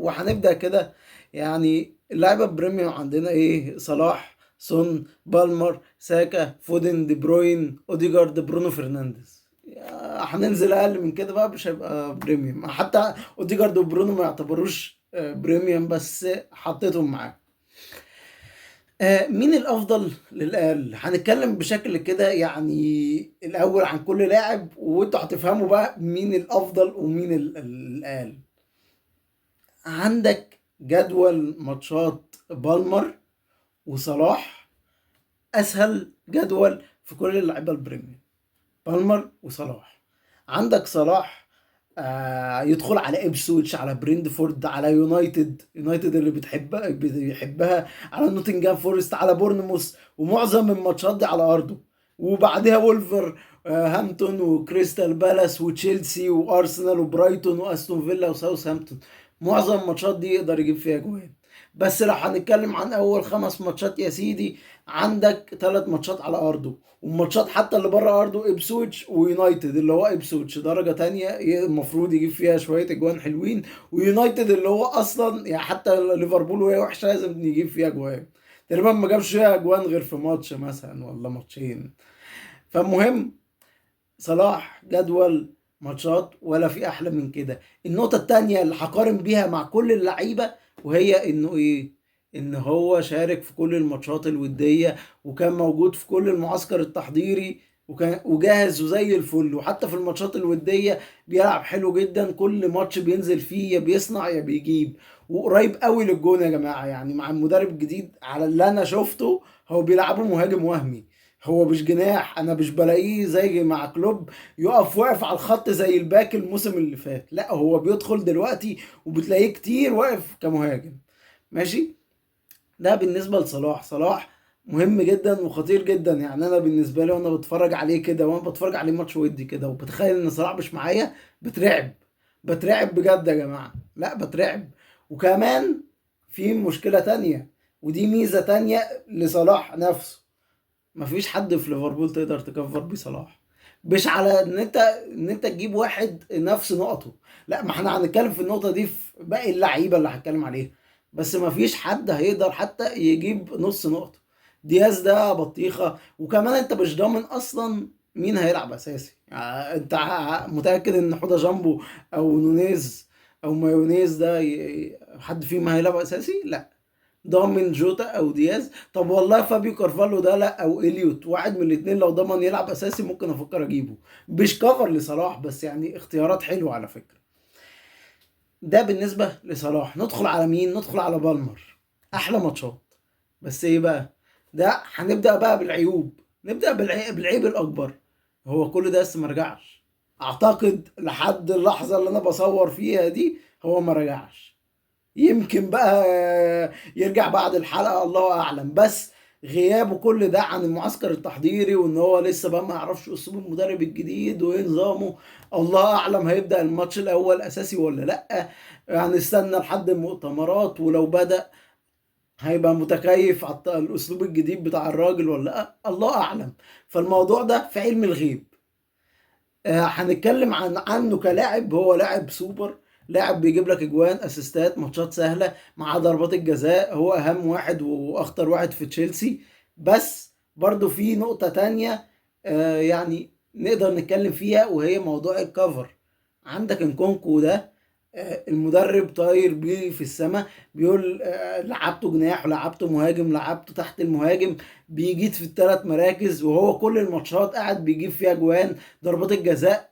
وهنبدأ كده. يعني اللعيبة البريميوم عندنا ايه؟ صلاح، سون، بالمر، ساكا، فودن، دي بروين، اوديجارد، برونو فرنانديز. هننزل اقل من كده بقى مش هيبقى بريميوم. حتى اوديجارد وبرونو ما يعتبروش بريميوم، بس حطيتهم معاه. مين الافضل للاقل؟ هنتكلم بشكل كده يعني الاول عن كل لاعب، وانتوا هتفهموا بقى مين الافضل ومين الاقل. عندك جدول ماتشات بالمر وصلاح اسهل جدول في كل اللعيبه البريمير. بالمر وصلاح. عندك صلاح يدخل على ابسويتش، على بريندفورد، على يونايتد اللي بيحبها، على نوتنجهام فورست، على بورنموث، ومعظم الماتشات دي على ارضه. وبعدها وولفر هامبتون وكريستال بالاس وتشيلسي وارسنال وبرايتون واستون فيلا وساوثهامبتون. معظم الماتشات دي يقدر يجيب فيها جوان. بس لو هنتكلم عن اول 5 ماتشات يا سيدي، عندك 3 ماتشات على ارضه، والماتشات حتى اللي بره ارضه ابسويتش ويونايتد، اللي هو ابسويتش درجه تانية المفروض يجيب فيها شويه اجوان حلوين، ويونايتد اللي هو اصلا يعني حتى ليفربول وهي وحشه لازم يجيب فيها اجوان. تقريبا ما جابش فيها اجوان غير في ماتش مثلا ولا ماتشين. فالمهم، صلاح جدول ماتشات ولا في احلى من كده. النقطة التانية اللي هقارن بيها مع كل اللعيبة، وهي انه ايه؟ ان هو شارك في كل الماتشات الودية، وكان موجود في كل المعسكر التحضيري، وكان وجاهز وزي الفل. وحتى في الماتشات الودية بيلعب حلو جدا، كل ماتش بينزل فيه يا بيصنع يا بيجيب، وقريب قوي للجون يا جماعة. يعني مع المدرب الجديد على اللي انا شفته، هو بيلعبه مهاجم وهمي، هو مش جناح. انا مش بلاقيه زي مع كلوب يقف واقف على الخط زي الباك الموسم اللي فات. لا، هو بيدخل دلوقتي وبتلاقيه كتير واقف كمهاجم. ماشي. ده بالنسبة لصلاح. صلاح مهم جدا وخطير جدا. يعني انا بالنسبة لي وانا بتفرج عليه كده، وانا بتفرج عليه ماتش ودي كده، وبتخيل ان صلاح مش معايا، بترعب. بترعب بجد يا جماعة، لا بترعب. وكمان في مشكلة تانية، ودي ميزة تانية لصلاح نفسه. مفيش حد في ليفربول تقدر تكفر بيه صلاح. مش على ان انت تجيب واحد نفس نقطه، لا، ما احنا هنتكلم في النقطه دي في باقي اللعيبه اللي هتكلم عليها. بس مفيش حد هيقدر حتى يجيب نص نقطه. دياز ده بطيخه. وكمان انت مش ضامن اصلا مين هيلعب اساسي. يعني انت متاكد ان حوضه جامبو او نونيز او مايونيز ده حد فيهم هيلعب اساسي؟ لا. ضامن جوتا او دياز؟ طب والله فابيو كارفالو ده لا، او اليوت، واحد من الاثنين لو ضمن يلعب اساسي ممكن افكر اجيبه. مش كفر لصلاح، بس يعني اختيارات حلوه على فكره. ده بالنسبه لصلاح. ندخل على مين؟ ندخل على بالمر. احلى ماتشات. بس ايه بقى؟ ده هنبدا بقى بالعيوب. نبدا بالعيب الاكبر. هو كل ده لسه ما رجعش. اعتقد لحد اللحظه اللي انا بصور فيها دي هو ما رجعش. يمكن بقى يرجع بعد الحلقة، الله أعلم. بس غيابه كل ده عن المعسكر التحضيري، وإن هو لسه بقى ما يعرفش أسلوب المدرب الجديد وإيه نظامه، الله أعلم هيبدأ الماتش الأول أساسي ولا لأ. يعني استنى لحد المؤتمرات، ولو بدأ هيبقى متكيف على الأسلوب الجديد بتاع الراجل ولا لأ، الله أعلم. فالموضوع ده في علم الغيب. هنتكلم عنه كلاعب. هو لاعب سوبر، لاعب بيجيب لك اجوان، اسيستات، ماتشات سهله، مع ضربات الجزاء هو اهم واحد واخطر واحد في تشيلسي. بس برضو في نقطه تانية يعني نقدر نتكلم فيها، وهي موضوع الكفر. عندك انكونكو ده المدرب طاير بيه في السماء، بيقول لعبته جناح ولعبته مهاجم، لعبته تحت المهاجم، بيجيد في ال3 مراكز، وهو كل الماتشات قاعد بيجيب فيها جوان. ضربات الجزاء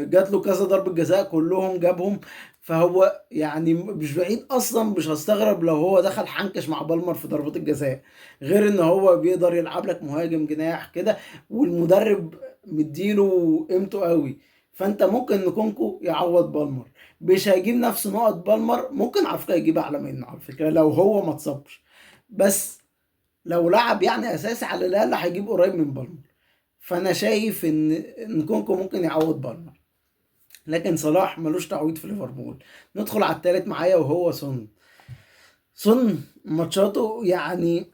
جات له كذا ضربة جزاء كلهم جابهم. فهو يعني مش بعيد اصلا، مش هستغرب لو هو دخل حنكش مع بالمر في ضربات الجزاء. غير ان هو بيقدر يلعب لك مهاجم جناح كده، والمدرب مديله قيمته قوي. فانت ممكن نكونكو يعوض بالمر. مش هيجيب نفس نقط بالمر، ممكن على فكره يجيب اعلى منه على فكره لو هو ما اتصابش. بس لو لعب يعني اساسي على الاقل هيجيب قريب من بالمر. فانا شايف ان كونكو ممكن يعوض بالمر. لكن صلاح ملوش تعويض في ليفربول. ندخل على التالت معايا وهو سون. سون ماتشاته يعني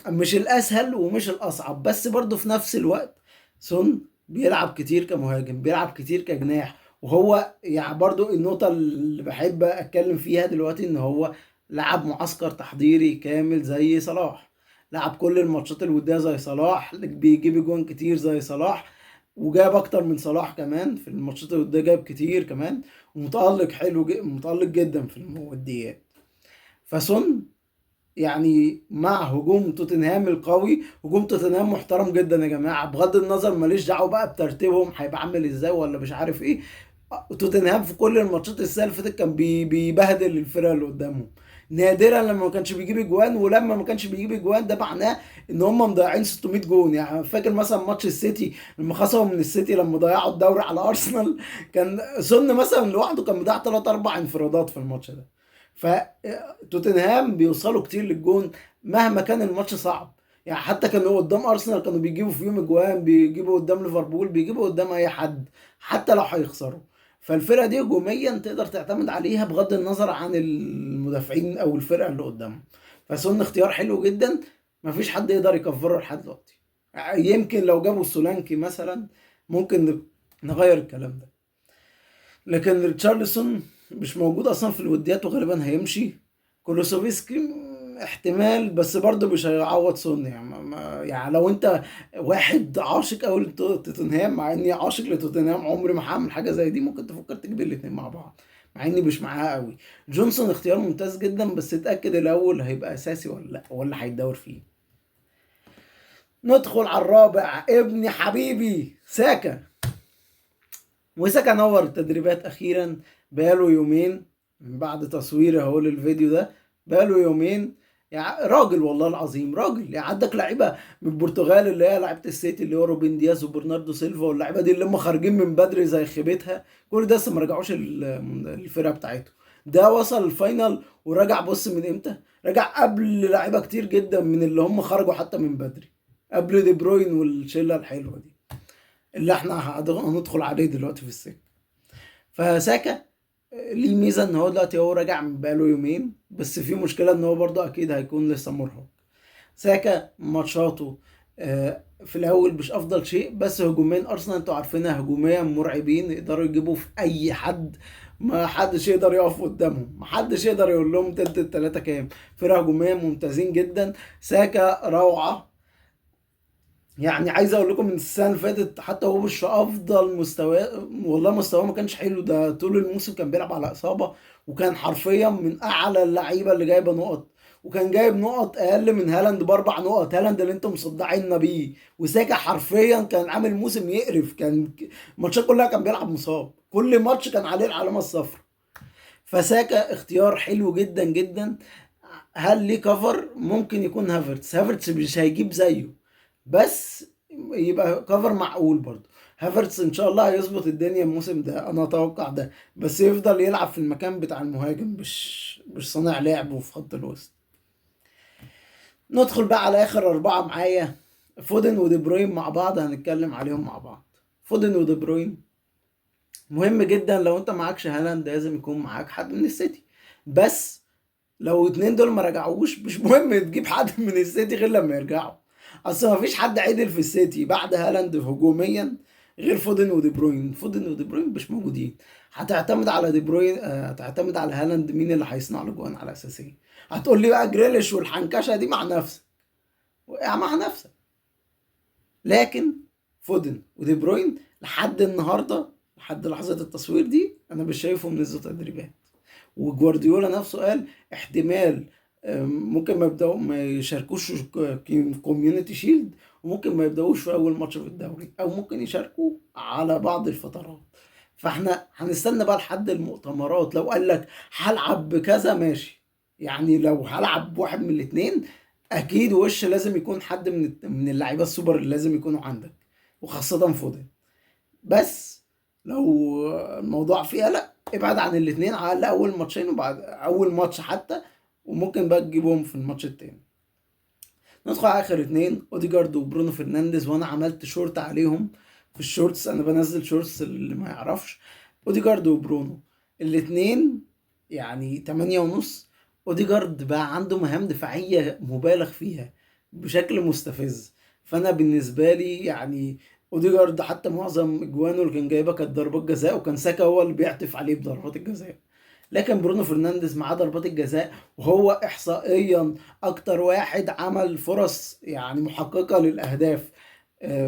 مش الاسهل ومش الاصعب، بس برضه في نفس الوقت سون بيلعب كتير كمهاجم، بيلعب كتير كجناح، وهو يعني برضو النقطة اللي بحب اتكلم فيها دلوقتي ان هو لعب معسكر تحضيري كامل زي صلاح، لعب كل الماتشات الودية زي صلاح، بيجيب جوان كتير زي صلاح، وجاب اكتر من صلاح كمان في الماتشات الودية، جاب كتير كمان، ومتألق حلو متألق جدا في الوديات. فسون يعني مع هجوم توتنهام القوي، هجوم توتنهام محترم جدا يا جماعه، بغض النظر ماليش دعوه بقى بترتيبهم هيبقى عامل ازاي ولا مش عارف ايه. توتنهام في كل الماتشات السنه اللي فاتت كان بيبهدل الفرقه اللي قدامهم، نادرا لما ما كانش بيجيب اجوان، ولما ما كانش بيجيب اجوان ده معناه ان هم مضيعين 600 جون. يعني فاكر مثلا ماتش السيتي لما خسروا من السيتي، لما ضيعوا الدوري على ارسنال، كان سون مثلا لوحده كان مضيع 3 4 انفرادات في الماتش ده. فتوتنهام بيوصلوا كتير للجون مهما كان الماتش صعب. يعني حتى كانوا قدام ارسنال كانوا بيجيبوا فيهم اجوان، بيجيبوا قدام ليفربول، بيجيبوا قدام اي حد حتى لو هيخسروا. فالفرقه دي هجوميا تقدر تعتمد عليها بغض النظر عن المدافعين او الفرقه اللي قدامهم. فسون اختيار حلو جدا، مفيش حد يقدر يكفره لحد دلوقتي. يمكن لو جابوا السولانكي مثلا ممكن نغير الكلام ده، لكن ريتشارلسون مش موجود اصلا في الوديات وغالبا هيمشي. كولوسوفسكي احتمال، بس برضه مش هيعوض سون. يعني يعني لو انت واحد عاشق قوي لتوتنهام، مع اني عاشق لتوتنهام عمري ما هعمل حاجه زي دي، ممكن تفكر تجيب الاثنين مع بعض، مع اني مش معاها قوي. جونسون اختيار ممتاز جدا، بس اتاكد الاول هيبقى اساسي ولا لا، ولا هيتدور فيه. ندخل على الرابع، ابني حبيبي ساكا. وساكا نور التدريبات اخيرا، بقاله يومين من بعد تصويري اهو للفيديو ده، بقاله يومين. يعني راجل والله العظيم راجل. يعني عندك لعيبه من البرتغال اللي هي لعيبه السيتي اللي هو روبن دياز وبرناردو سيلفا، واللعيبه دي اللي هم خارجين من بدري زي خيبتها، كل ده لسه ما رجعوش الفرقه بتاعته. ده وصل الفاينل ورجع، بص من امتى؟ رجع قبل لعيبه كتير جدا من اللي هم خرجوا حتى من بدري، قبل دي بروين والشله الحلوه دي اللي احنا هندخل عليه دلوقتي في السكه. فساكا ليه ميزه ان هو دلوقتي هو راجع من بقاله يومين، بس في مشكله ان هو برضه اكيد هيكون لسه مرهق. ساكا ماتشاته في الاول مش افضل شيء، بس هجومين ارسنال انتوا عارفينها هجوميا مرعبين، يقدروا يجيبوا في اي حد، ما حدش يقدر يقف قدامهم، ما حدش يقدر يقول لهم تلت التلاته كام. فرقه هجوميه ممتازين جدا. ساكا روعه. يعني عايز اقول لكم من السنه اللي فاتت حتى هو مش في افضل مستواه، والله مستواه ما كانش حلو، ده طول الموسم كان بيلعب على اصابه، وكان حرفيا من اعلى اللعيبه اللي جايبه نقط، وكان جايب نقط اقل من هالاند باربع نقط، هالاند اللي انتم مصدعيننا بيه. وساكا حرفيا كان عامل موسم يقرف، كان الماتشات كلها كان بيلعب مصاب، كل ماتش كان عليه العلامه الصفراء. فساكا اختيار حلو جدا جدا. هل ليه كفر؟ ممكن يكون هافرتس، هافرتس مش هيجيب زيه، بس يبقى كفر معقول برضه. هافرتس ان شاء الله هيظبط الدنيا الموسم ده، انا اتوقع ده، بس يفضل يلعب في المكان بتاع المهاجم، مش صانع لعب وفي خط الوسط. ندخل بقى على اخر اربعة معايا، فودن ودي بروين مع بعض، هنتكلم عليهم مع بعض. فودن ودي بروين مهم جدا، لو انت معكش هالاند لازم يكون معاك حد من السيتي، بس لو اتنين دول ما رجعوش مش مهم تجيب حد من السيتي غير لما يرجعوا. اصل ما فيش حد عدل في السيتي بعد هالاند هجوميا غير فودن ودي بروين. فودن ودي بروين مش موجودين، هتعتمد على دي بروين هتعتمد على هالاند، مين اللي هيصنع له جوان على اساسيه؟ هتقول لي بقى جريليش والحنكشه دي مع نفسك، مع نفسك. لكن فودن ودي بروين لحد النهارده، لحد لحظه التصوير دي، انا مش شايفهم نزلوا تدريبات. وجوارديولا نفسه قال احتمال ممكن ما يشاركوش كوميونتي شيلد، وممكن ما يبداوش في اول ماتش في الدوري، او ممكن يشاركوا على بعض الفترات. فاحنا هنستنى بقى لحد المؤتمرات، لو قال لك هلعب بكذا ماشي. يعني لو هلعب واحد من الاثنين، اكيد وش لازم يكون حد من اللعيبه السوبر اللي لازم يكونوا عندك، وخاصه فودن. بس لو الموضوع فيه قلق، ابعد عن الاثنين على الاقل اول ماتشين، وبعد اول ماتش حتى، وممكن بقى تجيبهم في الماتش التاني. ندخل على اخر اتنين، اوديجارد وبرونو فرنانديز، وانا عملت شورت عليهم في الشورتس، انا بنزل شورتس اللي ما يعرفش. اوديجارد وبرونو الاتنين يعني 8 ونص. اوديجارد بقى عنده مهام دفاعية مبالغ فيها بشكل مستفز، فانا بالنسبة لي يعني اوديجارد حتى معظم اجوانه اللي كان جايبها كانت ضربات جزاء، وكان ساكا هو اللي بيعطف عليه بضربات الجزاء. لكن برونو فرنانديز معاه ضربات الجزاء، وهو احصائيا اكتر واحد عمل فرص يعني محققة للاهداف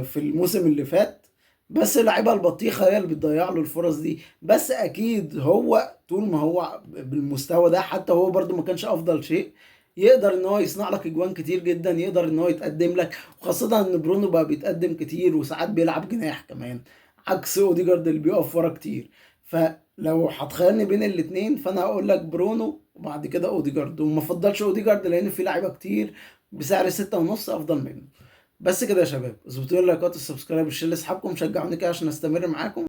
في الموسم اللي فات. بس اللعيبه البطيخه هي اللي بتضيع له الفرص دي. بس اكيد هو طول ما هو بالمستوى ده، حتى هو برضو ما كانش افضل شيء، يقدر ان هو يصنع لك اجوان كتير جدا، يقدر ان هو يتقدم لك، وخاصة ان برونو بقى بيتقدم كتير وساعات بيلعب جناح كمان، عكس اوديجارد اللي بيقف ورا كتير. فلو هتخيرني بين الاتنين فانا هقول لك برونو وبعد كده اوديجارد، وما افضلش اوديجارد لان في لعيبة كتير بسعر 6.5 افضل منه. بس كده يا شباب، اظبطوا لي اللايكات والسبسكرايب والشير لاصحابكم، شجعوني كده عشان استمر معاكم.